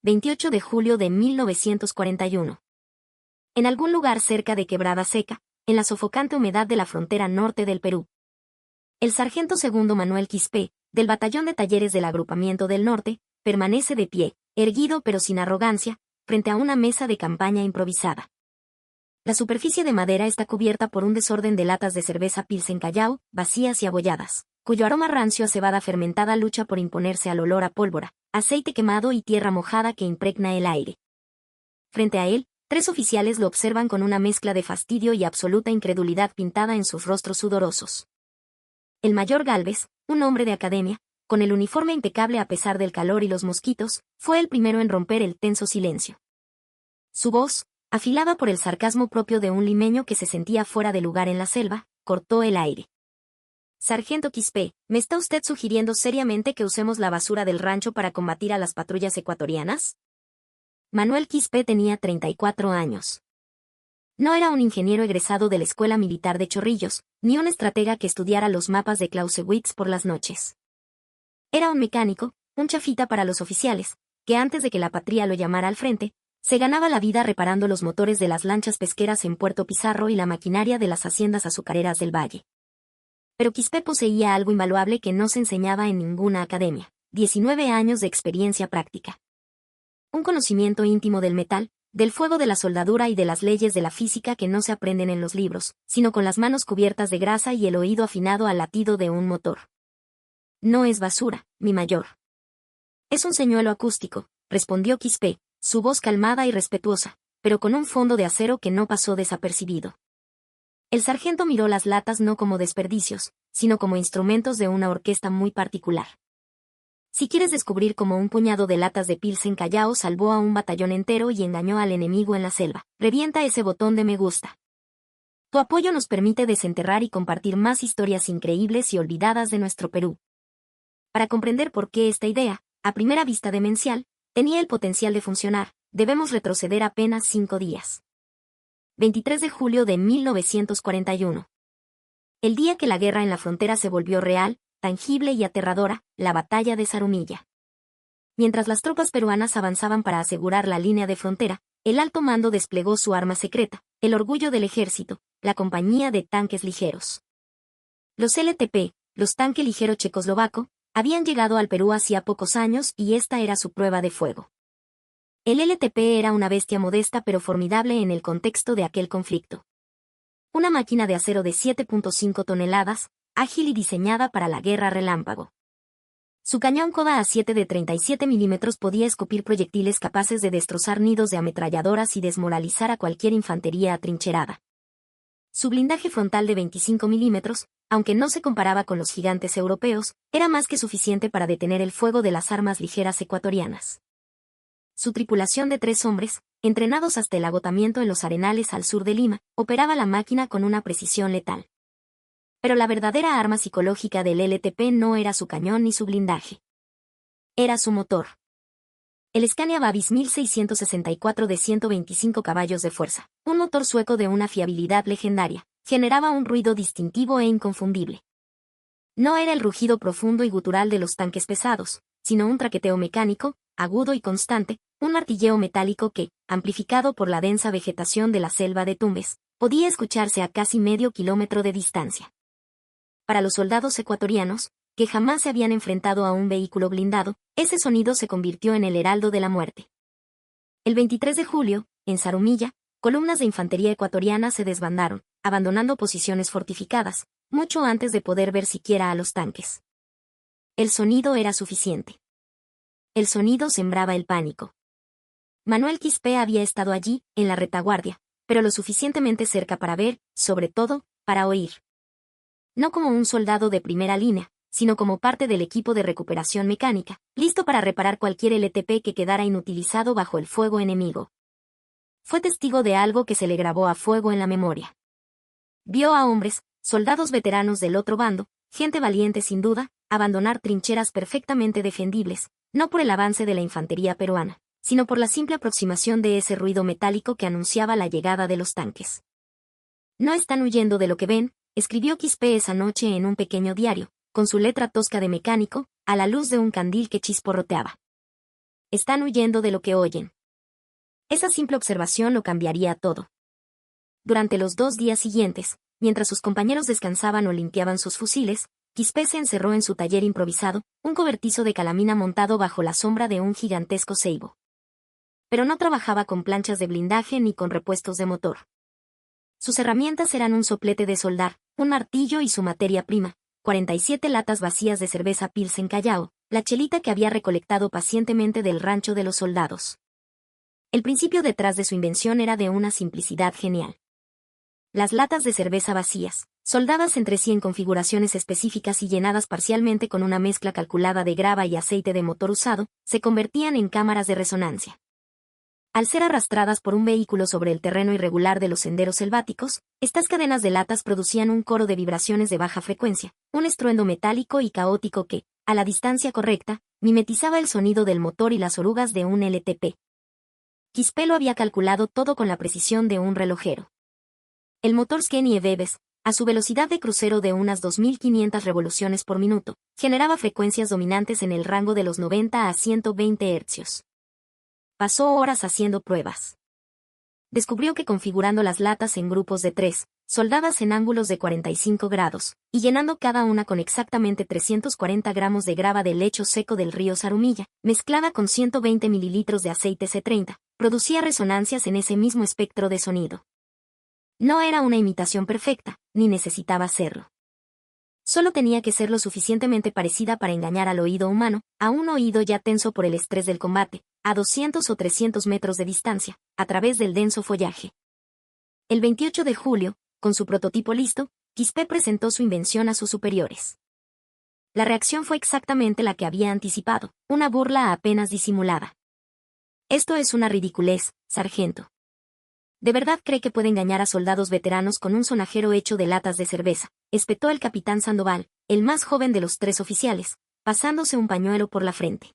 28 de julio de 1941. En algún lugar cerca de Quebrada Seca, en la sofocante humedad de la frontera norte del Perú. El sargento segundo Manuel Quispe, del Batallón de Talleres del Agrupamiento del Norte, permanece de pie, erguido pero sin arrogancia, frente a una mesa de campaña improvisada. La superficie de madera está cubierta por un desorden de latas de cerveza Pilsen Callao, vacías y abolladas, cuyo aroma rancio a cebada fermentada lucha por imponerse al olor a pólvora, aceite quemado y tierra mojada que impregna el aire. Frente a él, 3 oficiales lo observan con una mezcla de fastidio y absoluta incredulidad pintada en sus rostros sudorosos. El mayor Gálvez, un hombre de academia, con el uniforme impecable a pesar del calor y los mosquitos, fue el primero en romper el tenso silencio. Su voz, afilada por el sarcasmo propio de un limeño que se sentía fuera de lugar en la selva, cortó el aire. Sargento Quispe, ¿me está usted sugiriendo seriamente que usemos la basura del rancho para combatir a las patrullas ecuatorianas? Manuel Quispe tenía 34 años. No era un ingeniero egresado de la Escuela Militar de Chorrillos, ni un estratega que estudiara los mapas de Clausewitz por las noches. Era un mecánico, un chafita para los oficiales, que antes de que la patria lo llamara al frente, se ganaba la vida reparando los motores de las lanchas pesqueras en Puerto Pizarro y la maquinaria de las haciendas azucareras del valle. Pero Quispe poseía algo invaluable que no se enseñaba en ninguna academia: 19 años de experiencia práctica. Un conocimiento íntimo del metal, del fuego de la soldadura y de las leyes de la física que no se aprenden en los libros, sino con las manos cubiertas de grasa y el oído afinado al latido de un motor. No es basura, mi mayor. Es un señuelo acústico, respondió Quispe, su voz calmada y respetuosa, pero con un fondo de acero que no pasó desapercibido. El sargento miró las latas no como desperdicios, sino como instrumentos de una orquesta muy particular. Si quieres descubrir cómo un puñado de latas de Pilsen Callao salvó a un batallón entero y engañó al enemigo en la selva, revienta ese botón de me gusta. Tu apoyo nos permite desenterrar y compartir más historias increíbles y olvidadas de nuestro Perú. Para comprender por qué esta idea, a primera vista demencial, tenía el potencial de funcionar, debemos retroceder apenas 5 días. 23 de julio de 1941. El día que la guerra en la frontera se volvió real, tangible y aterradora, la batalla de Zarumilla. Mientras las tropas peruanas avanzaban para asegurar la línea de frontera, el alto mando desplegó su arma secreta, el orgullo del ejército, la compañía de tanques ligeros. Los LTP, los tanques ligeros checoslovaco, habían llegado al Perú hacía pocos años y esta era su prueba de fuego. El LTP era una bestia modesta pero formidable en el contexto de aquel conflicto. Una máquina de acero de 7.5 toneladas, ágil y diseñada para la guerra relámpago. Su cañón Koda A7 de 37 milímetros podía escupir proyectiles capaces de destrozar nidos de ametralladoras y desmoralizar a cualquier infantería atrincherada. Su blindaje frontal de 25 milímetros, aunque no se comparaba con los gigantes europeos, era más que suficiente para detener el fuego de las armas ligeras ecuatorianas. Su tripulación de 3 hombres, entrenados hasta el agotamiento en los arenales al sur de Lima, operaba la máquina con una precisión letal. Pero la verdadera arma psicológica del LTP no era su cañón ni su blindaje. Era su motor. El Scania Babis 1664 de 125 caballos de fuerza, un motor sueco de una fiabilidad legendaria, generaba un ruido distintivo e inconfundible. No era el rugido profundo y gutural de los tanques pesados, sino un traqueteo mecánico, agudo y constante, un martilleo metálico que, amplificado por la densa vegetación de la selva de Tumbes, podía escucharse a casi medio kilómetro de distancia. Para los soldados ecuatorianos, que jamás se habían enfrentado a un vehículo blindado, ese sonido se convirtió en el heraldo de la muerte. El 23 de julio, en Zarumilla, columnas de infantería ecuatoriana se desbandaron, abandonando posiciones fortificadas, mucho antes de poder ver siquiera a los tanques. El sonido era suficiente. El sonido sembraba el pánico. Manuel Quispe había estado allí, en la retaguardia, pero lo suficientemente cerca para ver, sobre todo, para oír. No como un soldado de primera línea, sino como parte del equipo de recuperación mecánica, listo para reparar cualquier LTP que quedara inutilizado bajo el fuego enemigo. Fue testigo de algo que se le grabó a fuego en la memoria. Vio a hombres, soldados veteranos del otro bando, gente valiente sin duda, abandonar trincheras perfectamente defendibles, no por el avance de la infantería peruana, sino por la simple aproximación de ese ruido metálico que anunciaba la llegada de los tanques. No están huyendo de lo que ven, escribió Quispe esa noche en un pequeño diario, con su letra tosca de mecánico, a la luz de un candil que chisporroteaba. están huyendo de lo que oyen. Esa simple observación lo cambiaría todo. Durante los 2 días siguientes, mientras sus compañeros descansaban o limpiaban sus fusiles, Quispe se encerró en su taller improvisado, un cobertizo de calamina montado bajo la sombra de un gigantesco ceibo. Pero no trabajaba con planchas de blindaje ni con repuestos de motor. Sus herramientas eran un soplete de soldar, un martillo y su materia prima, 47 latas vacías de cerveza Pilsen Callao, la chelita que había recolectado pacientemente del rancho de los soldados. El principio detrás de su invención era de una simplicidad genial. Las latas de cerveza vacías, soldadas entre sí en configuraciones específicas y llenadas parcialmente con una mezcla calculada de grava y aceite de motor usado, se convertían en cámaras de resonancia. Al ser arrastradas por un vehículo sobre el terreno irregular de los senderos selváticos, estas cadenas de latas producían un coro de vibraciones de baja frecuencia, un estruendo metálico y caótico que, a la distancia correcta, mimetizaba el sonido del motor y las orugas de un LTP. Quispe lo había calculado todo con la precisión de un relojero. El motor Scheney Bebes, a su velocidad de crucero de unas 2500 revoluciones por minuto, generaba frecuencias dominantes en el rango de los 90 a 120 hercios. Pasó horas haciendo pruebas. Descubrió que configurando las latas en grupos de 3, soldadas en ángulos de 45 grados, y llenando cada una con exactamente 340 gramos de grava de lecho seco del río Zarumilla, mezclada con 120 mililitros de aceite C30, producía resonancias en ese mismo espectro de sonido. No era una imitación perfecta, ni necesitaba serlo. Solo tenía que ser lo suficientemente parecida para engañar al oído humano, a un oído ya tenso por el estrés del combate, a 200 o 300 metros de distancia, a través del denso follaje. El 28 de julio, con su prototipo listo, Quispe presentó su invención a sus superiores. La reacción fue exactamente la que había anticipado, una burla apenas disimulada. Esto es una ridiculez, sargento. ¿De verdad cree que puede engañar a soldados veteranos con un sonajero hecho de latas de cerveza?, espetó el capitán Sandoval, el más joven de los 3 oficiales, pasándose un pañuelo por la frente.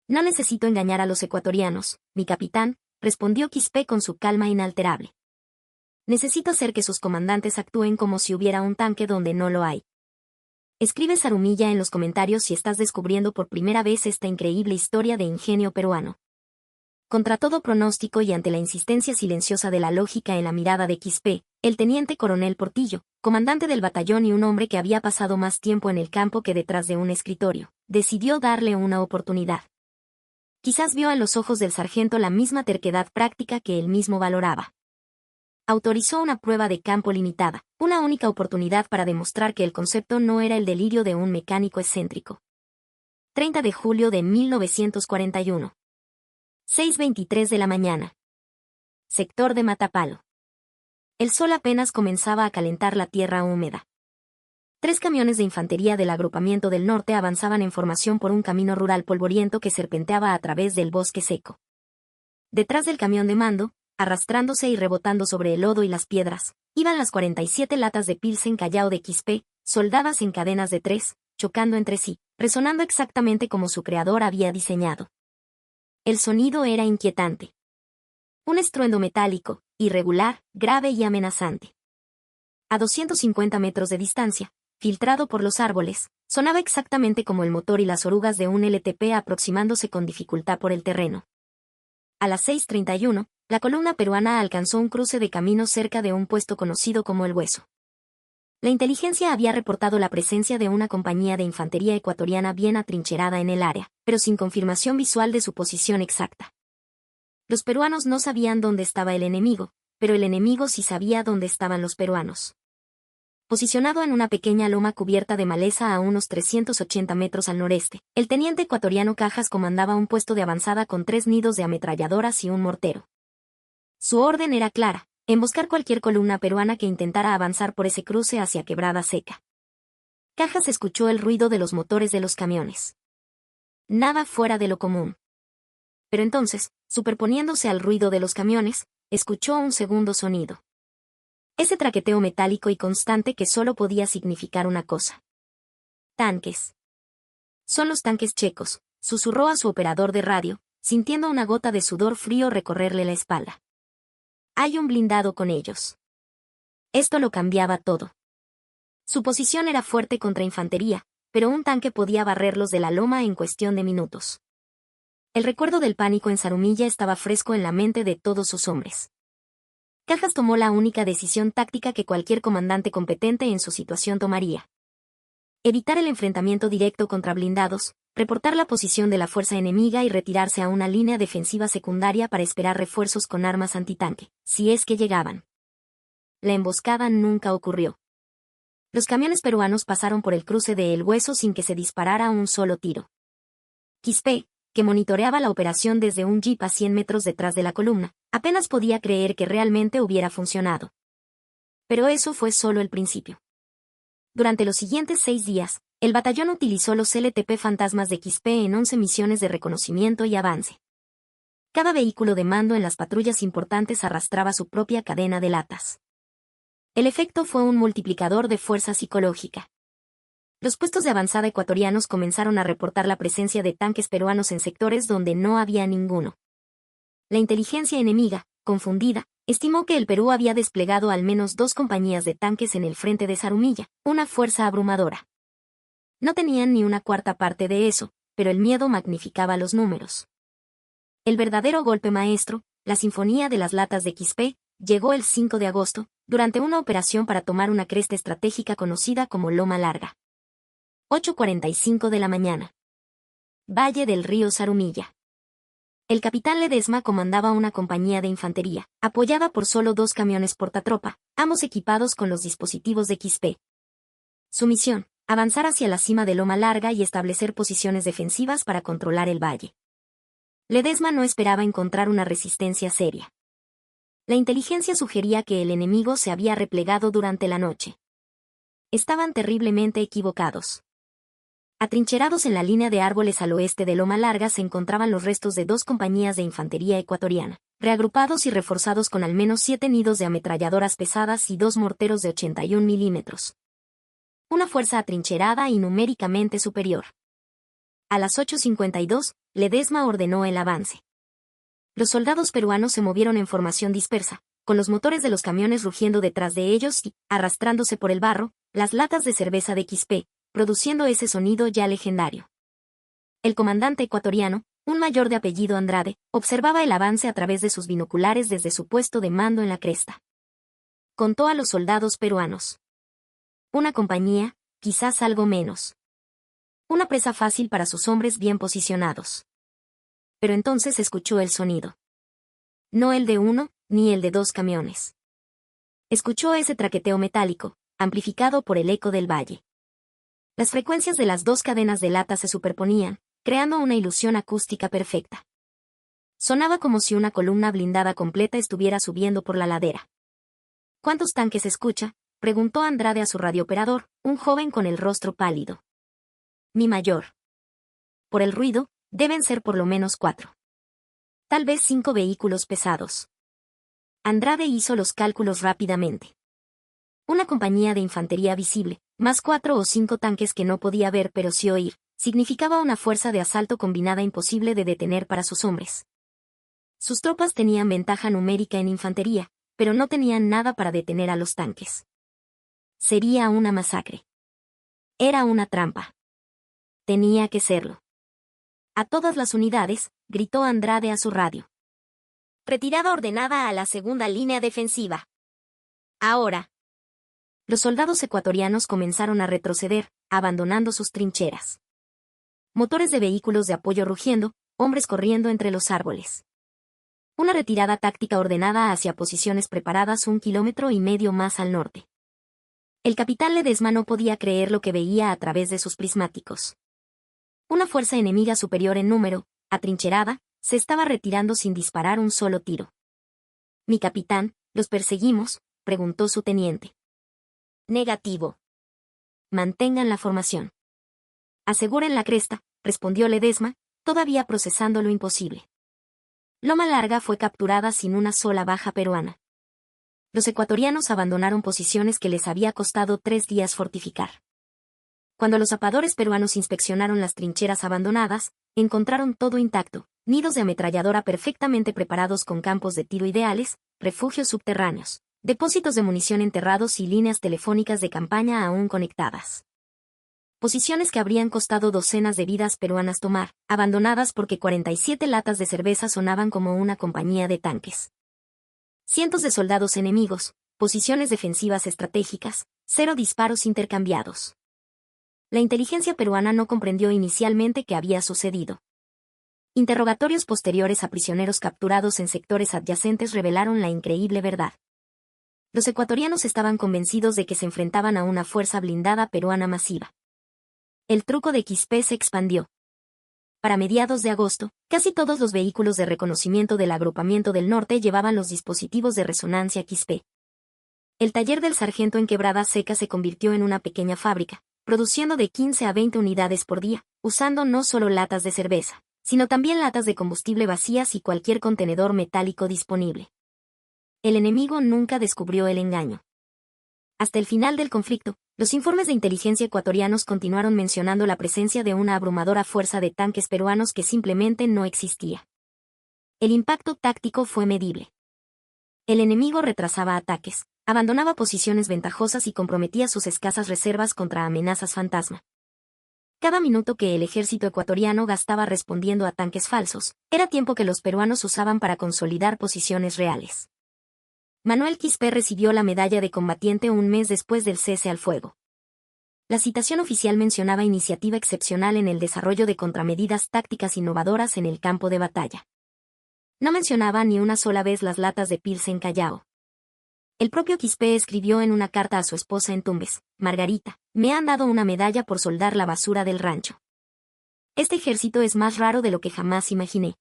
No necesito engañar a los ecuatorianos, mi capitán, respondió Quispe con su calma inalterable. Necesito hacer que sus comandantes actúen como si hubiera un tanque donde no lo hay. Escribe Zarumilla en los comentarios si estás descubriendo por primera vez esta increíble historia de ingenio peruano. Contra todo pronóstico y ante la insistencia silenciosa de la lógica en la mirada de Quispe, el teniente coronel Portillo, comandante del batallón y un hombre que había pasado más tiempo en el campo que detrás de un escritorio, decidió darle una oportunidad. Quizás vio en los ojos del sargento la misma terquedad práctica que él mismo valoraba. Autorizó una prueba de campo limitada, una única oportunidad para demostrar que el concepto no era el delirio de un mecánico excéntrico. 30 de julio de 1941. 6:23 de la mañana. Sector de Matapalo. El sol apenas comenzaba a calentar la tierra húmeda. 3 camiones de infantería del agrupamiento del norte avanzaban en formación por un camino rural polvoriento que serpenteaba a través del bosque seco. Detrás del camión de mando, arrastrándose y rebotando sobre el lodo y las piedras, iban las 47 latas de Pilsen Callao de Quispe, soldadas en cadenas de 3, chocando entre sí, resonando exactamente como su creador había diseñado. El sonido era inquietante. Un estruendo metálico, irregular, grave y amenazante. A 250 metros de distancia, filtrado por los árboles, sonaba exactamente como el motor y las orugas de un LTP aproximándose con dificultad por el terreno. A las 6:31, la columna peruana alcanzó un cruce de camino cerca de un puesto conocido como El Hueso. La inteligencia había reportado la presencia de una compañía de infantería ecuatoriana bien atrincherada en el área, pero sin confirmación visual de su posición exacta. Los peruanos no sabían dónde estaba el enemigo, pero el enemigo sí sabía dónde estaban los peruanos. Posicionado en una pequeña loma cubierta de maleza a unos 380 metros al noreste, el teniente ecuatoriano Cajas comandaba un puesto de avanzada con 3 nidos de ametralladoras y un mortero. Su orden era clara: emboscar cualquier columna peruana que intentara avanzar por ese cruce hacia Quebrada Seca. Cajas escuchó el ruido de los motores de los camiones. Nada fuera de lo común. Pero entonces, superponiéndose al ruido de los camiones, escuchó un segundo sonido. Ese traqueteo metálico y constante que solo podía significar una cosa. Tanques. Son los tanques checos, susurró a su operador de radio, sintiendo una gota de sudor frío recorrerle la espalda. Hay un blindado con ellos. Esto lo cambiaba todo. Su posición era fuerte contra infantería, pero un tanque podía barrerlos de la loma en cuestión de minutos. El recuerdo del pánico en Zarumilla estaba fresco en la mente de todos sus hombres. Caljas tomó la única decisión táctica que cualquier comandante competente en su situación tomaría. Evitar el enfrentamiento directo contra blindados, reportar la posición de la fuerza enemiga y retirarse a una línea defensiva secundaria para esperar refuerzos con armas antitanque, si es que llegaban. La emboscada nunca ocurrió. Los camiones peruanos pasaron por el cruce de El Hueso sin que se disparara un solo tiro. Quispe, que monitoreaba la operación desde un jeep a 100 metros detrás de la columna, apenas podía creer que realmente hubiera funcionado. Pero eso fue solo el principio. Durante los siguientes 6 días, el batallón utilizó los LTP Fantasmas de Quispe en 11 misiones de reconocimiento y avance. Cada vehículo de mando en las patrullas importantes arrastraba su propia cadena de latas. El efecto fue un multiplicador de fuerza psicológica. Los puestos de avanzada ecuatorianos comenzaron a reportar la presencia de tanques peruanos en sectores donde no había ninguno. La inteligencia enemiga, confundida, estimó que el Perú había desplegado al menos 2 compañías de tanques en el frente de Zarumilla, una fuerza abrumadora. No tenían ni una cuarta parte de eso, pero el miedo magnificaba los números. El verdadero golpe maestro, la Sinfonía de las Latas de Quispe, llegó el 5 de agosto, durante una operación para tomar una cresta estratégica conocida como Loma Larga. 8:45 de la mañana. Valle del río Zarumilla. El capitán Ledesma comandaba una compañía de infantería, apoyada por solo 2 camiones portatropa, ambos equipados con los dispositivos de Quispe. Su misión, avanzar hacia la cima de Loma Larga y establecer posiciones defensivas para controlar el valle. Ledesma no esperaba encontrar una resistencia seria. La inteligencia sugería que el enemigo se había replegado durante la noche. Estaban terriblemente equivocados. Atrincherados en la línea de árboles al oeste de Loma Larga se encontraban los restos de 2 compañías de infantería ecuatoriana, reagrupados y reforzados con al menos 7 nidos de ametralladoras pesadas y 2 morteros de 81 milímetros. Una fuerza atrincherada y numéricamente superior. A las 8:52, Ledesma ordenó el avance. Los soldados peruanos se movieron en formación dispersa, con los motores de los camiones rugiendo detrás de ellos y, arrastrándose por el barro, las latas de cerveza de Quispe, produciendo ese sonido ya legendario. El comandante ecuatoriano, un mayor de apellido Andrade, observaba el avance a través de sus binoculares desde su puesto de mando en la cresta. Contó a los soldados peruanos. Una compañía, quizás algo menos. Una presa fácil para sus hombres bien posicionados. Pero entonces escuchó el sonido. No el de 1, ni el de 2 camiones. Escuchó ese traqueteo metálico, amplificado por el eco del valle. Las frecuencias de las 2 cadenas de lata se superponían, creando una ilusión acústica perfecta. Sonaba como si una columna blindada completa estuviera subiendo por la ladera. ¿Cuántos tanques escucha?, preguntó Andrade a su radiooperador, un joven con el rostro pálido. Mi mayor. Por el ruido, deben ser por lo menos 4. Tal vez 5 vehículos pesados. Andrade hizo los cálculos rápidamente. Una compañía de infantería visible, más 4 o 5 tanques que no podía ver pero sí oír, significaba una fuerza de asalto combinada imposible de detener para sus hombres. Sus tropas tenían ventaja numérica en infantería, pero no tenían nada para detener a los tanques. Sería una masacre. Era una trampa. Tenía que serlo. A todas las unidades, gritó Andrade a su radio. Retirada ordenada a la segunda línea defensiva. Ahora. Los soldados ecuatorianos comenzaron a retroceder, abandonando sus trincheras. Motores de vehículos de apoyo rugiendo, hombres corriendo entre los árboles. Una retirada táctica ordenada hacia posiciones preparadas 1,5 kilómetros más al norte. El capitán Ledesma no podía creer lo que veía a través de sus prismáticos. Una fuerza enemiga superior en número, atrincherada, se estaba retirando sin disparar un solo tiro. Mi capitán, ¿los perseguimos?, preguntó su teniente. Negativo. Mantengan la formación. Aseguren la cresta, respondió Ledesma, todavía procesando lo imposible. Loma Larga fue capturada sin una sola baja peruana. Los ecuatorianos abandonaron posiciones que les había costado 3 días fortificar. Cuando los zapadores peruanos inspeccionaron las trincheras abandonadas, encontraron todo intacto, nidos de ametralladora perfectamente preparados con campos de tiro ideales, refugios subterráneos, depósitos de munición enterrados y líneas telefónicas de campaña aún conectadas. posiciones que habrían costado docenas de vidas peruanas tomar, abandonadas porque 47 latas de cerveza sonaban como una compañía de tanques. Cientos de soldados enemigos, posiciones defensivas estratégicas, 0 disparos intercambiados. La inteligencia peruana no comprendió inicialmente qué había sucedido. Interrogatorios posteriores a prisioneros capturados en sectores adyacentes revelaron la increíble verdad. Los ecuatorianos estaban convencidos de que se enfrentaban a una fuerza blindada peruana masiva. El truco de Quispe se expandió. Para mediados de agosto, casi todos los vehículos de reconocimiento del agrupamiento del norte llevaban los dispositivos de resonancia Quispe. El taller del sargento en Quebrada Seca se convirtió en una pequeña fábrica, produciendo de 15 a 20 unidades por día, usando no solo latas de cerveza, sino también latas de combustible vacías y cualquier contenedor metálico disponible. El enemigo nunca descubrió el engaño. Hasta el final del conflicto, los informes de inteligencia ecuatorianos continuaron mencionando la presencia de una abrumadora fuerza de tanques peruanos que simplemente no existía. El impacto táctico fue medible. El enemigo retrasaba ataques, abandonaba posiciones ventajosas y comprometía sus escasas reservas contra amenazas fantasma. Cada minuto que el ejército ecuatoriano gastaba respondiendo a tanques falsos, era tiempo que los peruanos usaban para consolidar posiciones reales. Manuel Quispe recibió la medalla de combatiente un mes después del cese al fuego. La citación oficial mencionaba iniciativa excepcional en el desarrollo de contramedidas tácticas innovadoras en el campo de batalla. No mencionaba ni una sola vez las latas de Pilsen Callao. El propio Quispe escribió en una carta a su esposa en Tumbes: Margarita, me han dado una medalla por soldar la basura del rancho. Este ejército es más raro de lo que jamás imaginé.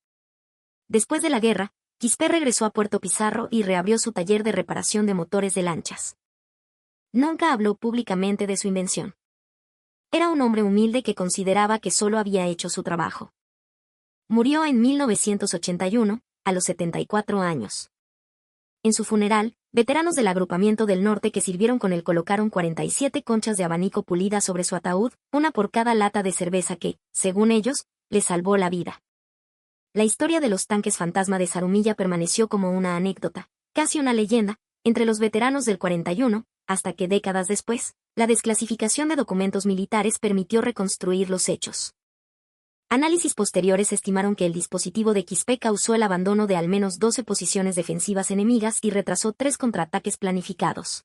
Después de la guerra, Quispe regresó a Puerto Pizarro y reabrió su taller de reparación de motores de lanchas. Nunca habló públicamente de su invención. Era un hombre humilde que consideraba que solo había hecho su trabajo. Murió en 1981, a los 74 años. En su funeral, veteranos del agrupamiento del norte que sirvieron con él colocaron 47 conchas de abanico pulidas sobre su ataúd, una por cada lata de cerveza que, según ellos, le salvó la vida. La historia de los tanques fantasma de Zarumilla permaneció como una anécdota, casi una leyenda, entre los veteranos del 41, hasta que décadas después, la desclasificación de documentos militares permitió reconstruir los hechos. Análisis posteriores estimaron que el dispositivo de Quispe causó el abandono de al menos 12 posiciones defensivas enemigas y retrasó 3 contraataques planificados.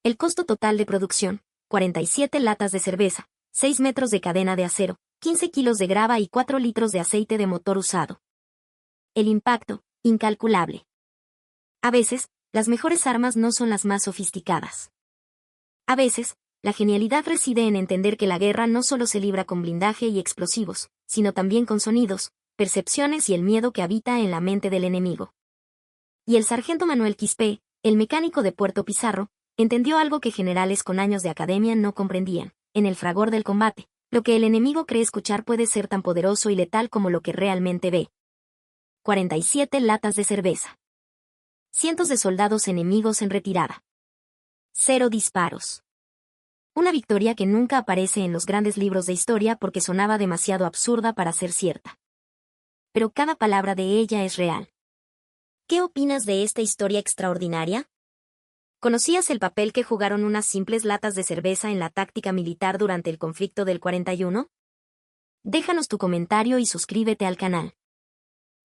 El costo total de producción: 47 latas de cerveza, 6 metros de cadena de acero, 15 kilos de grava y 4 litros de aceite de motor usado. El impacto: incalculable. A veces, las mejores armas no son las más sofisticadas. A veces, la genialidad reside en entender que la guerra no solo se libra con blindaje y explosivos, sino también con sonidos, percepciones y el miedo que habita en la mente del enemigo. Y el sargento Manuel Quispe, el mecánico de Puerto Pizarro, entendió algo que generales con años de academia no comprendían: en el fragor del combate, lo que el enemigo cree escuchar puede ser tan poderoso y letal como lo que realmente ve. 47 latas de cerveza. Cientos de soldados enemigos en retirada. 0 disparos. Una victoria que nunca aparece en los grandes libros de historia porque sonaba demasiado absurda para ser cierta. Pero cada palabra de ella es real. ¿Qué opinas de esta historia extraordinaria? ¿Conocías el papel que jugaron unas simples latas de cerveza en la táctica militar durante el conflicto del 41? Déjanos tu comentario y suscríbete al canal.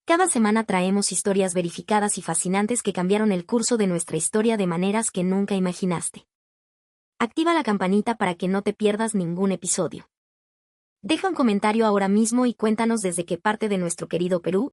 Cada semana traemos historias verificadas y fascinantes que cambiaron el curso de nuestra historia de maneras que nunca imaginaste. Activa la campanita para que no te pierdas ningún episodio. Deja un comentario ahora mismo y cuéntanos desde qué parte de nuestro querido Perú